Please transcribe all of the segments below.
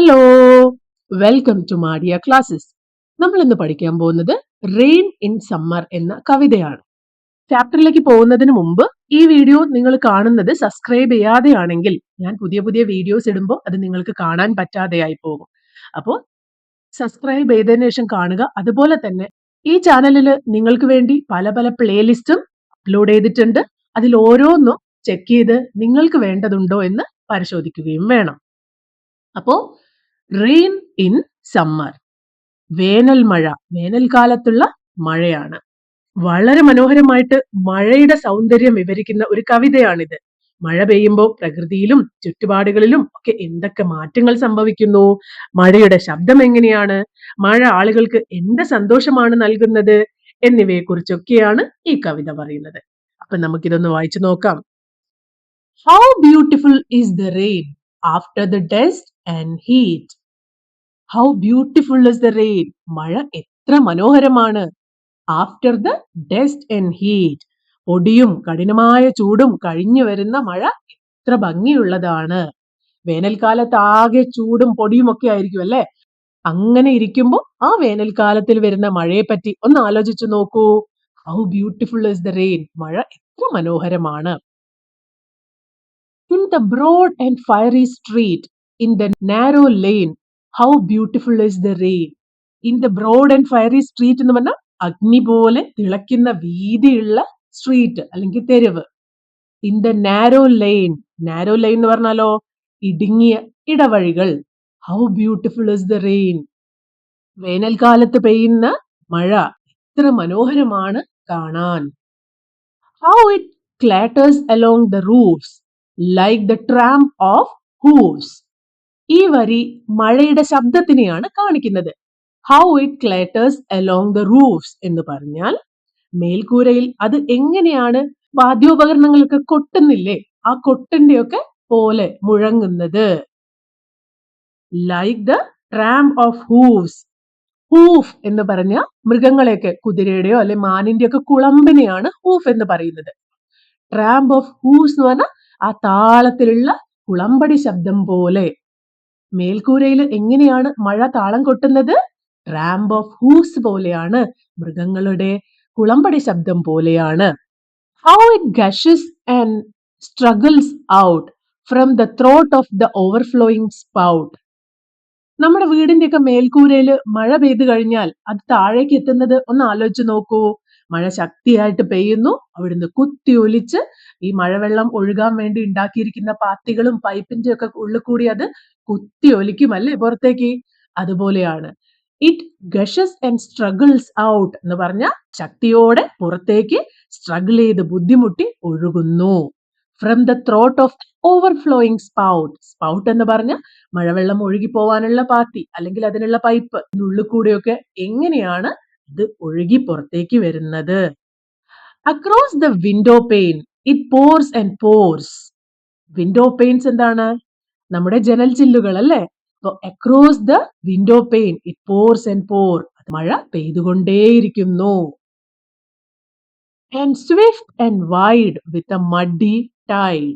Hello, welcome to Madia classes. നമ്മൾ ഇന്ന് പഠിക്കാൻ പോകുന്നത് റെയിൻ ഇൻ സമ്മർ എന്ന കവിതയാണ്. ചാപ്റ്ററിലേക്ക് പോകുന്നതിന് മുമ്പ് ഈ വീഡിയോ നിങ്ങൾ കാണുന്നത് സബ്സ്ക്രൈബ് ചെയ്യാതെയാണെങ്കിൽ ഞാൻ പുതിയ പുതിയ വീഡിയോസ് ഇടുമ്പോൾ അത് നിങ്ങൾക്ക് കാണാൻ പറ്റാതെയായി പോകും. അപ്പോൾ സബ്സ്ക്രൈബ് ചെയ്തതിനു ശേഷം കാണുക. അതുപോലെ തന്നെ ഈ ചാനലിൽ നിങ്ങൾക്ക് വേണ്ടി പല പല പ്ലേലിസ്റ്റും അപ്ലോഡ് ചെയ്തിട്ടുണ്ട്. അതിൽ ഓരോന്നും ചെക്ക് ചെയ്ത് നിങ്ങൾക്ക് വേണ്ടതുണ്ടോ എന്ന് പരിശോധിക്കുകയും വേണം. അപ്പോ റെയിൻ ഇൻ സമ്മർ, വേനൽ മഴ, വേനൽക്കാലത്തുള്ള മഴയാണ്. വളരെ മനോഹരമായിട്ട് മഴയുടെ സൗന്ദര്യം വിവരിക്കുന്ന ഒരു കവിതയാണിത്. മഴ പെയ്യുമ്പോൾ പ്രകൃതിയിലും ചുറ്റുപാടുകളിലും ഒക്കെ എന്തൊക്കെ മാറ്റങ്ങൾ സംഭവിക്കുന്നു, മഴയുടെ ശബ്ദം എങ്ങനെയാണ്, മഴ ആളുകൾക്ക് എന്ത് സന്തോഷമാണ് നൽകുന്നത് എന്നിവയെ കുറിച്ചൊക്കെയാണ് ഈ കവിത പറയുന്നത്. അപ്പൊ നമുക്കിതൊന്ന് വായിച്ചു നോക്കാം. How beautiful is the rain after the dust and heat. How beautiful is the rain, മഴ എത്ര മനോഹരമാണ്. After the dust and heat, പൊടിയും കഠിനമായ ചൂടും കഴിഞ്ഞു വരുന്ന മഴ എത്ര ഭംഗിയുള്ളതാണ്. വേനൽക്കാലത്ത് ആകെ ചൂടും പൊടിയും ഒക്കെ ആയിരിക്കും അല്ലെ. അങ്ങനെ ഇരിക്കുമ്പോൾ ആ വേനൽക്കാലത്തിൽ വരുന്ന മഴയെ പറ്റി ഒന്ന് ആലോചിച്ചു നോക്കൂ. How beautiful is the rain, മഴ എത്ര മനോഹരമാണ്. In the broad and fiery street, in the narrow lane, how beautiful is the rain. In the broad and fiery street എന്ന് പറഞ്ഞാൽ അഗ്നി പോലെ തിളയ്ക്കുന്ന വീതിയുള്ള സ്ട്രീറ്റ് അല്ലെങ്കിൽ തെരുവ്. In the narrow lane, narrow lane എന്ന് പറഞ്ഞാലോ ഇടുങ്ങിയ ഇടവഴികൾ. How beautiful is the rain. വേനൽക്കാലത്ത് പെയ്യുന്ന മഴ എത്ര മനോഹരമാണ് കാണാൻ. How it clatters along the roofs like the tramp of hooves. ഈ വരി മഴയുടെ ശബ്ദത്തിനെയാണ് കാണിക്കുന്നത്. How it clatters along the roofs എന്ന് പറഞ്ഞാൽ മേൽക്കൂരയിൽ അത് എങ്ങനെയാണ് വാദ്യോപകരണങ്ങളൊക്കെ കൊട്ടുന്നില്ലേ, ആ കൊട്ടിന്റെയൊക്കെ പോലെ മുഴങ്ങുന്നത്. Like the tramp of hooves. Hoof എന്ന് പറഞ്ഞ മൃഗങ്ങളെയൊക്കെ, കുതിരയുടെയോ അല്ലെ മാനിന്റെയോ ഒക്കെ കുളമ്പിനെയാണ് ഹൂഫ് എന്ന് പറയുന്നത്. ട്രാമ്പ് ഓഫ് ഹൂസ് എന്ന് പറഞ്ഞാൽ ആ താളത്തിലുള്ള കുളമ്പടി ശബ്ദം പോലെ. മേൽക്കൂരയിൽ എങ്ങനെയാണ് മഴ താളം കൊട്ടുന്നത്? ട്രാമ്പ് ഓഫ് ഹൂസ് പോലെയാണ്, മൃഗങ്ങളുടെ കുളമ്പടി ശബ്ദം പോലെയാണ്. How it gushes and struggles out from the throat of the overflowing spout. നമ്മുടെ വീടിന്റെ ഒക്കെ മേൽക്കൂരയിൽ മഴ പെയ്തു കഴിഞ്ഞാൽ അത് താഴേക്ക് എത്തുന്നത് ഒന്ന് ആലോചിച്ച് നോക്കൂ. മഴ ശക്തിയായിട്ട് പെയ്യുന്നു, അവിടുന്ന് കുത്തി ഒലിച്ച് ഈ മഴവെള്ളം ഒഴുകാൻ വേണ്ടി ഉണ്ടാക്കിയിരിക്കുന്ന പാത്തികളും പൈപ്പിന്റെ ഒക്കെ ഉള്ളിൽ കൂടി അത് കുത്തി ഒലിക്കും അല്ലേ പുറത്തേക്ക്. അതുപോലെയാണ് it gushes and struggles out എന്ന് പറഞ്ഞ ശക്തിയോടെ പുറത്തേക്ക് സ്ട്രഗിൾ ചെയ്ത് ബുദ്ധിമുട്ടി ഒഴുകുന്നു. From the throat of overflowing spout. Spout എന്ന് പറഞ്ഞ മഴവെള്ളം ഒഴുകി പോവാനുള്ള പാത്തി അല്ലെങ്കിൽ അതിനുള്ള പൈപ്പ്, ഉള്ളിൽ കൂടെയൊക്കെ എങ്ങനെയാണ് ഇത് ഒഴുകി പുറത്തേക്ക് വരുന്നത്. Across the window pane it pours and pours. Window panes എന്താണ്? നമ്മുടെ ജനൽ ചില്ലുകൾ അല്ലേ. അപ്പൊ across the window pane it pours and pour, മഴ പെയ്തുകൊണ്ടേയിരിക്കുന്നു. And swift and wide with a muddy tide.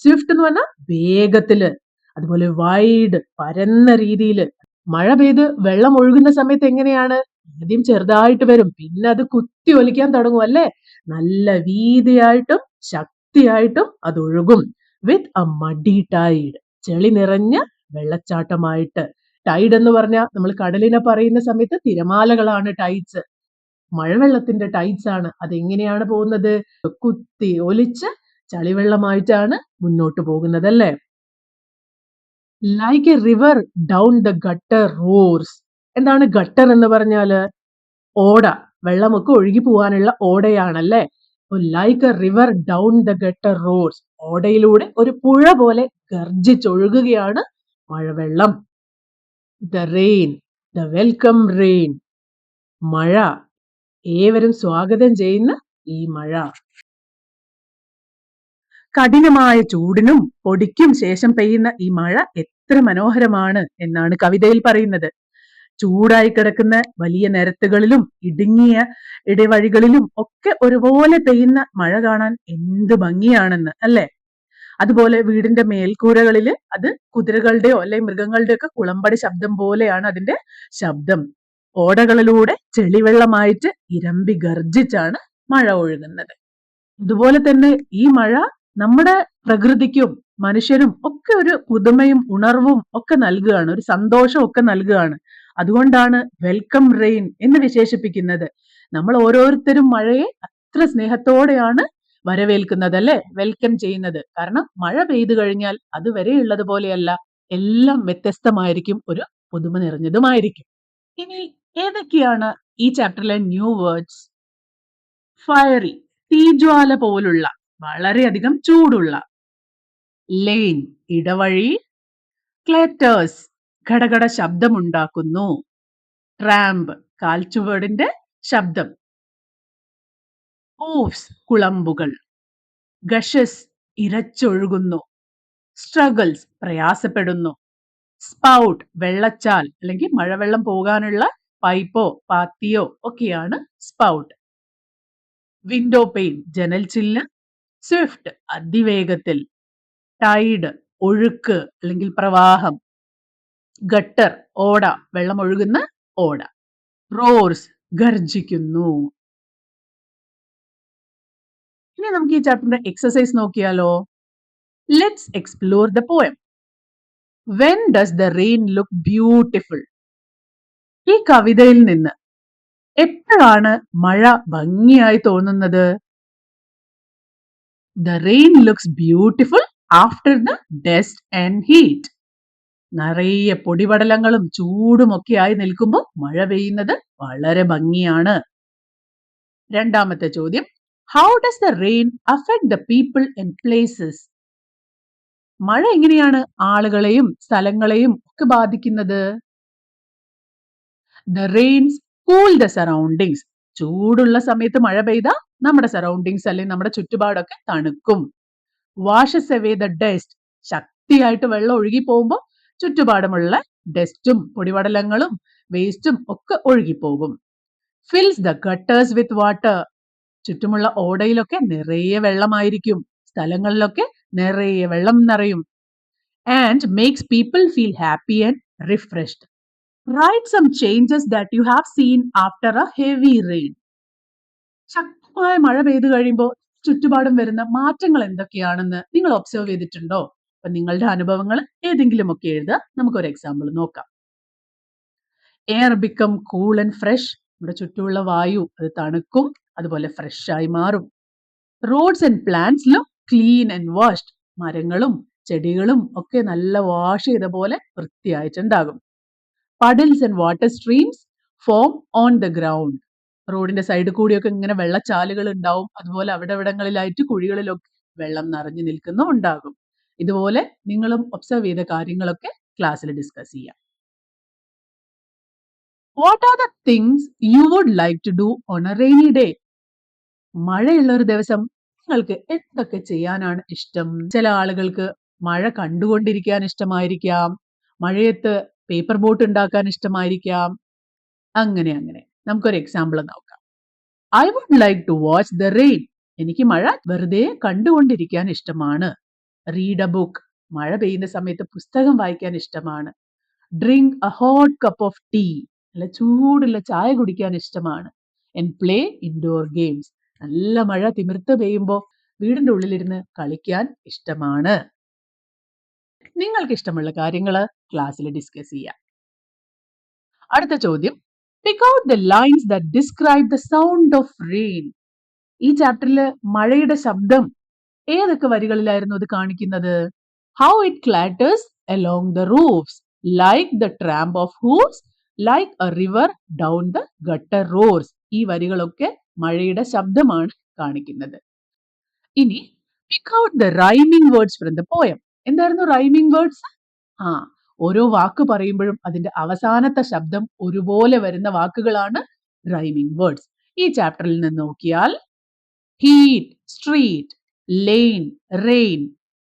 Swift എന്ന് പറഞ്ഞാൽ വേഗത്തില്, അതുപോലെ വൈഡ് പരന്ന രീതിയില്. മഴ പെയ്ത് വെള്ളം ഒഴുകുന്ന സമയത്ത് എങ്ങനെയാണ്? ആദ്യം ചെറുതായിട്ട് വരും, പിന്നെ അത് കുത്തി ഒലിക്കാൻ തുടങ്ങും അല്ലേ. നല്ല വീതിയായിട്ടും ശക്തിയായിട്ടും അത് ഒഴുകും. വിത്ത് എ മഡി ടൈഡ്, ചെളി നിറഞ്ഞ വെള്ളച്ചാട്ടമായിട്ട്. ടൈഡ് എന്ന് പറഞ്ഞാൽ നമ്മൾ കടലിനെ പറയുന്ന സമയത്ത് തിരമാലകളാണ് ടൈഡ്സ്. മഴവെള്ളത്തിന്റെ ടൈഡ്സ് ആണ്. അതെങ്ങനെയാണ് പോകുന്നത്? കുത്തി ഒലിച്ച് ചളിവെള്ളമായിട്ടാണ് മുന്നോട്ട് പോകുന്നത് അല്ലേ. Like a river down the gutter roars. എന്താണ് ഗട്ടർ എന്ന് പറഞ്ഞാല്? ഓട, വെള്ളമൊക്കെ ഒഴുകി പോകാനുള്ള ഓടയാണല്ലേ. Like a river down the gutter roars, ഓടയിലൂടെ ഒരു പുഴ പോലെ ഗർജിച്ചൊഴുകുകയാണ് മഴവെള്ളം. The rain, the welcome rain, മഴ, ഏവരും സ്വാഗതം ചെയ്യുന്ന ഈ മഴ. കഠിനമായ ചൂടിനും പൊടിക്കും ശേഷം പെയ്യുന്ന ഈ മഴ എത്ര മനോഹരമാണ് എന്നാണ് കവിതയിൽ പറയുന്നത്. ചൂടായി കിടക്കുന്ന വലിയ നിരത്തുകളിലും ഇടുങ്ങിയ ഇടവഴികളിലും ഒക്കെ ഒരുപോലെ പെയ്യുന്ന മഴ കാണാൻ എന്ത് ഭംഗിയാണെന്ന് അല്ലേ. അതുപോലെ വീടിന്റെ മേൽക്കൂരകളിൽ അത് കുതിരകളുടെയോ അല്ലെങ്കിൽ മൃഗങ്ങളുടെയോ ഒക്കെ കുളമ്പടി ശബ്ദം പോലെയാണ് അതിന്റെ ശബ്ദം. ഓടകളിലൂടെ ചെളിവെള്ളമായിട്ട് ഇരമ്പി ഗർജിച്ചാണ് മഴ ഒഴുകുന്നത്. അതുപോലെ തന്നെ ഈ മഴ നമ്മുടെ പ്രകൃതിക്കും മനുഷ്യരും ഒക്കെ ഒരു പുതുമയും ഉണർവും ഒക്കെ നൽകുകയാണ്, ഒരു സന്തോഷവും ഒക്കെ നൽകുകയാണ്. അതുകൊണ്ടാണ് വെൽക്കം റെയിൻ എന്ന് വിശേഷിപ്പിക്കുന്നത്. നമ്മൾ ഓരോരുത്തരും മഴയെ അത്ര സ്നേഹത്തോടെയാണ് വരവേൽക്കുന്നത്, അല്ലെ, വെൽക്കം ചെയ്യുന്നത്. കാരണം മഴ പെയ്തു കഴിഞ്ഞാൽ അതുവരെ ഉള്ളത് പോലെയല്ല, എല്ലാം വ്യത്യസ്തമായിരിക്കും, ഒരു പുതുമ നിറഞ്ഞതുമായിരിക്കും. ഇനി ഏതൊക്കെയാണ് ഈ ചാപ്റ്ററിലെ ന്യൂ വേർഡ്സ്? ഫയറി, തീജ്വാല പോലുള്ള, വളരെയധികം ചൂടുള്ള. ലെയിൻ, ഇടവഴി. ക്ലേറ്റേഴ്സ്, ഘടഘട ശബ്ദമുണ്ടാക്കുന്നു. ട്രാമ്പ്, കാൽച്ചുവടിന്റെ ശബ്ദം. ഓഫ്സ്, കുളമ്പുകൾ. ഗഷസ്, ഇരച്ചൊഴുകുന്നു. സ്ട്രഗിൾസ്, പ്രയാസപ്പെടുന്നു. സ്പൗട്ട്, വെള്ളച്ചാൽ അല്ലെങ്കിൽ മഴവെള്ളം പോകാനുള്ള പൈപ്പോ പാത്തിയോ ഒക്കെയാണ് സ്പൗട്ട്. വിൻഡോ പെയിൻ, ജനൽ ചില്ല്. സ്വിഫ്റ്റ്, അതിവേഗത്തിൽ. ടൈഡ്, ഒഴുക്ക് അല്ലെങ്കിൽ പ്രവാഹം. ഗട്ടർ, ഓട, വെള്ളം ഒഴുകുന്ന ഓട. റോർസ്, ഗർജിക്കുന്നു. ഇനി നമുക്ക് ഈ ചാപ്റ്ററിന്റെ എക്സസൈസ് നോക്കിയാലോ? Let's explore the poem. When does the rain look beautiful? ഈ കവിതയിൽ നിന്ന് എപ്പോഴാണ് മഴ ഭംഗിയായി തോന്നുന്നത്? The rain looks beautiful after the dust and heat. നിറയെ പൊടിപടലങ്ങളും ചൂടും ഒക്കെ ആയി നിൽക്കുമ്പോൾ മഴ പെയ്യുന്നത് വളരെ ഭംഗിയാണ്. രണ്ടാമത്തെ ചോദ്യം, how does the rain affect the people and places? മഴ എങ്ങനെയാണ് ആളുകളെയും സ്ഥലങ്ങളെയും ഒക്കെ ബാധിക്കുന്നത്? The rains cool the surroundings. ചൂടുള്ള സമയത്ത് മഴ പെയ്താൽ നമ്മുടെ സറൗണ്ടിങ്സ് അല്ലെങ്കിൽ നമ്മുടെ ചുറ്റുപാടൊക്കെ തണുക്കും. Washes away the dust. ശക്തിയായിട്ട് വെള്ളം ഒഴുകി പോകുമ്പോൾ ചുറ്റുപാടുമുള്ള ഡസ്റ്റും പൊടിപടലങ്ങളും വേസ്റ്റും ഒക്കെ ഒഴുകിപ്പോകും. Fills the gutters with water. ചുറ്റുമുള്ള ഓടയിലൊക്കെ നിറയെ വെള്ളമായിരിക്കും, സ്ഥലങ്ങളിലൊക്കെ നിറയെ വെള്ളം നിറയും. And makes people feel happy and refreshed. Write some changes that you have seen after a heavy rain. ശക്തമായ മഴ പെയ്തു കഴിയുമ്പോൾ ചുറ്റുപാടും വരുന്ന മാറ്റങ്ങൾ എന്തൊക്കെയാണെന്ന് നിങ്ങൾ ഒബ്സർവ് ചെയ്തിട്ടുണ്ടോ? അപ്പൊ നിങ്ങളുടെ അനുഭവങ്ങൾ ഏതെങ്കിലുമൊക്കെ എഴുതുക. നമുക്കൊരു എക്സാമ്പിൾ നോക്കാം. Air become cool and fresh. നമ്മുടെ ചുറ്റുമുള്ള വായു അത് തണുക്കും, അതുപോലെ ഫ്രഷ് ആയി മാറും. Roads and plants look clean and washed. മരങ്ങളും ചെടികളും ഒക്കെ നല്ല വാഷ് ചെയ്ത പോലെ വൃത്തിയായിട്ടുണ്ടാകും. Puddles and water streams form on the ground. റോഡിന്റെ സൈഡിൽ കൂടിയൊക്കെ ഇങ്ങനെ വെള്ളച്ചാലുകൾ ഉണ്ടാവും, അതുപോലെ അവിടെ ഇവിടങ്ങളിലായിട്ട് കുഴികളിലൊക്കെ വെള്ളം നിറഞ്ഞു നിൽക്കുന്ന ഉണ്ടാകും. ഇതുപോലെ നിങ്ങളും ഒബ്സർവ് ചെയ്ത കാര്യങ്ങളൊക്കെ ക്ലാസ്സിൽ ഡിസ്കസ് ചെയ്യാം. What are the things you would like to do on a rainy day? മഴയുള്ള ഒരു ദിവസം നിങ്ങൾക്ക് എന്തൊക്കെ ചെയ്യാനാണ് ഇഷ്ടം? ചില ആളുകൾക്ക് മഴ കണ്ടുകൊണ്ടിരിക്കാൻ ഇഷ്ടമായിരിക്കാം, മഴയത്ത് പേപ്പർ ബോട്ട് ഉണ്ടാക്കാൻ ഇഷ്ടമായിരിക്കാം. അങ്ങനെ നമുക്കൊരു എക്സാമ്പിൾ നോക്കാം. I would like to watch the rain. എനിക്ക് മഴ വെറുതെ കണ്ടുകൊണ്ടിരിക്കാൻ ഇഷ്ടമാണ്. Read a book. മഴ പെയ്യുന്ന സമയത്ത് പുസ്തകം വായിക്കാൻ ഇഷ്ടമാണ്. Drink a hot cup of tea. നല്ല ചൂടുള്ള ചായ കുടിക്കാൻ ഇഷ്ടമാണ്. And play indoor games. നല്ല മഴ തിമിർത്ത് പെയ്യുമ്പോൾ വീടിന്റെ ഉള്ളിലിരുന്ന് കളിക്കാൻ ഇഷ്ടമാണ്. നിങ്ങൾക്ക് ഇഷ്ടമുള്ള കാര്യങ്ങൾ ക്ലാസ്സിൽ ഡിസ്കസ് ചെയ്യാം. അടുത്ത ചോദ്യം, pick out the lines that describe the sound of rain. ഈ ചാപ്റ്ററിൽ മഴയുടെ ശബ്ദം ഏതൊക്കെ വരികളിലായിരുന്നു അത് കാണിക്കുന്നത്? How it clatters along the roofs, like the tramp of hooves, like a river down the gutter roars. ഈ വരികളൊക്കെ മഴയുടെ ശബ്ദമാണ് കാണിക്കുന്നത്. ഇനി pick out the rhyming words from the poem. എന്തായിരുന്നു റൈമിംഗ് വേർഡ്സ്? ഓരോ വാക്ക് പറയുമ്പോഴും അതിന്റെ അവസാനത്തെ ശബ്ദം ഒരുപോലെ വരുന്ന വാക്കുകളാണ് റൈമിംഗ് വേർഡ്സ്. ഈ ചാപ്റ്ററിൽ നിന്ന് നോക്കിയാൽ heat, street, lane, rain,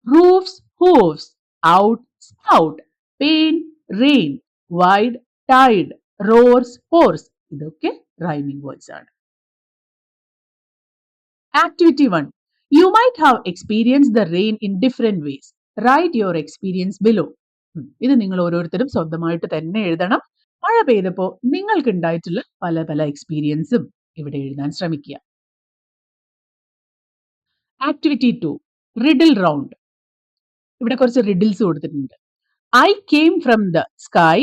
roofs, hooves, out, spout, pane, rain, wide, tide, roars, pours, ഇതൊക്കെ റൈമിംഗ് വേർഡ്സ് ആണ്. Activity 1, You might have experienced the rain in different ways. Write your experience below. ഇത് നിങ്ങൾ ഓരോരുത്തരും സ്വന്തമായിട്ട് തന്നെ എഴുതണം. മഴ പെയ്തപ്പോൾ നിങ്ങൾക്ക് ഉണ്ടായിട്ടുള്ള പല പല എക്സ്പീരിയൻസും ഇവിടെ എഴുതാൻ ശ്രമിക്കുക. Activity 2 riddle round. ഇവിടെ കുറച്ച് റിഡിൽസ് കൊടുത്തിട്ടുണ്ട്. I came from the sky.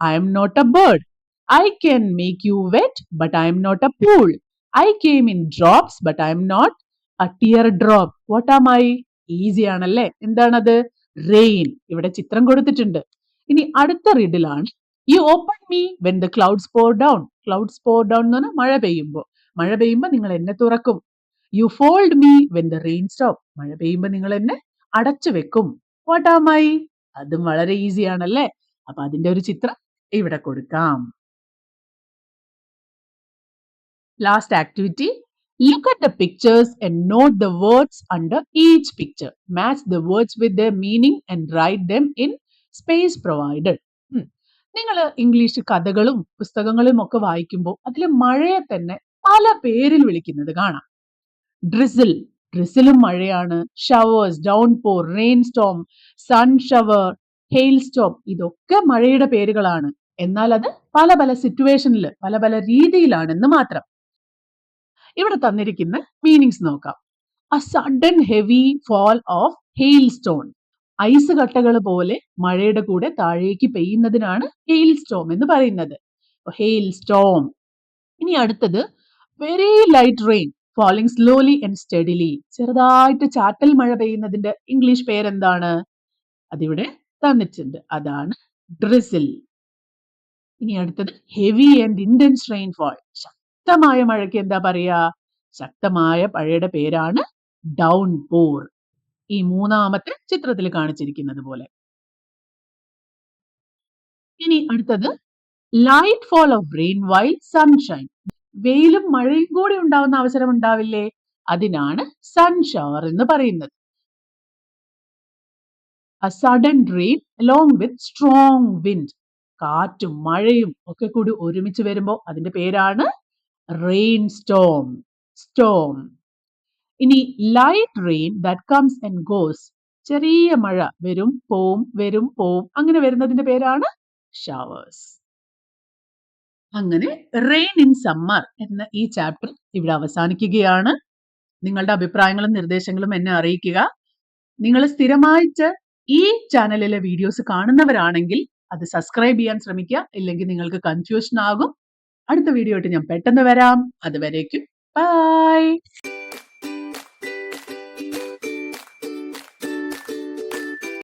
I am not a bird. I can make you wet, but I am not a pool. I came in drops, but I am not a teardrop. What am I? Easy ആണല്ലേ? എന്താണത്? Rain. ഇവിടെ ചിത്രം കൊടുത്തിട്ടുണ്ട്. ഇനി അടുത്ത റിഡിലാണ് you open me when the clouds pour down. Clouds pour down എന്ന് പറഞ്ഞാൽ മഴ പെയ്യുമ്പോൾ നിങ്ങൾ എന്നെ തുറക്കും. You fold me when the rain stop. മഴ പെയ്യുമ്പോൾ നിങ്ങൾ എന്നെ അടച്ചു വെക്കും. What am I? അതും വളരെ ഈസി ആണല്ലേ? അപ്പൊ അതിന്റെ ഒരു ചിത്രം ഇവിടെ കൊടുക്കാം. Last activity, look at the pictures and note the words under each picture. Match the words with their meaning and write them in space provided. നിങ്ങൾ ഇംഗ്ലീഷ് കഥകളും പുസ്തകങ്ങളും ഒക്കെ വായിക്കുമ്പോൾ അതിൽ മഴയെ തന്നെ പല പേരിൽ വിളിക്കുന്നത് കാണാം. ഡ്രിസിൽ, ഡ്രിസിലും മഴയാണ്. Showers, downpour, rainstorm, sun shower, hailstorm, ഇതൊക്കെ മഴയുടെ പേരുകളാണ്. എന്നാൽ അത് പല പല സിറ്റുവേഷനിൽ പല പല രീതിയിലാണെന്ന് മാത്രം. ഇവിടെ തന്നിരിക്കുന്ന മീനിങ്സ് നോക്കാം. A sudden heavy fall of hailstone. Ice കട്ടകൾ പോലെ മഴയുടെ കൂടെ താഴേക്ക് പെയ്യുന്നതിനാണ് ഹെയിൽ സ്റ്റോം എന്ന് പറയുന്നത്. Hailstorm. ഇനി അടുത്തത് very light rain falling slowly and steadily. ചെറുതായിട്ട് ചാറ്റൽ മഴ പെയ്യുന്നതിന്റെ ഇംഗ്ലീഷ് പേരെന്താണ്? അതിവിടെ തന്നിട്ടുണ്ട്. അതാണ് ഡ്രിസിൽ. ഇനി അടുത്തത് ഹെവി ആൻഡ് ഇന്റൻസ് റെയിൻഫോൾ. ശക്തമായ മഴയ്ക്ക് എന്താ പറയാ? ശക്തമായ മഴയുടെ പേരാണ് ഡൗൺ പോർ. ഈ മൂന്നാമത്തെ ചിത്രത്തിൽ കാണിച്ചിരിക്കുന്നത് പോലെ. ഇനി അടുത്തത് light fall of rain while sunshine. വെയിലും മഴയും കൂടി ഉണ്ടാവുന്ന അവസരം ഉണ്ടാവില്ലേ? അതിനാണ് സൺ ഷവർ എന്ന് പറയുന്നത്. A sudden rain along with strong wind. കാറ്റും മഴയും ഒക്കെ കൂടി ഒരുമിച്ച് വരുമ്പോൾ അതിന്റെ പേരാണ് റെയിൻ സ്റ്റോം. സ്റ്റോം. ഇനി light rain that comes and goes. ചെറിയ മഴ വരും പോവും വരും പോവും അങ്ങനെ വരുന്നതിന്റെ പേരാണ് ഷവേഴ്സ്. അങ്ങനെ റെയിൻ ഇൻ സമ്മർ എന്ന ഈ ചാപ്റ്റർ ഇവിടെ അവസാനിക്കുകയാണ്. നിങ്ങളുടെ അഭിപ്രായങ്ങളും നിർദ്ദേശങ്ങളും എന്നെ അറിയിക്കുക. നിങ്ങൾ സ്ഥിരമായിട്ട് ഈ ചാനലിലെ വീഡിയോസ് കാണുന്നവരാണെങ്കിൽ അത് സബ്സ്ക്രൈബ് ചെയ്യാൻ ശ്രമിക്കുക. ഇല്ലെങ്കിൽ നിങ്ങൾക്ക് കൺഫ്യൂഷൻ ആകും. അടുത്ത വീഡിയോ ആയിട്ട് ഞാൻ പെട്ടെന്ന് വരാം. അതുവരേക്കും ബൈ.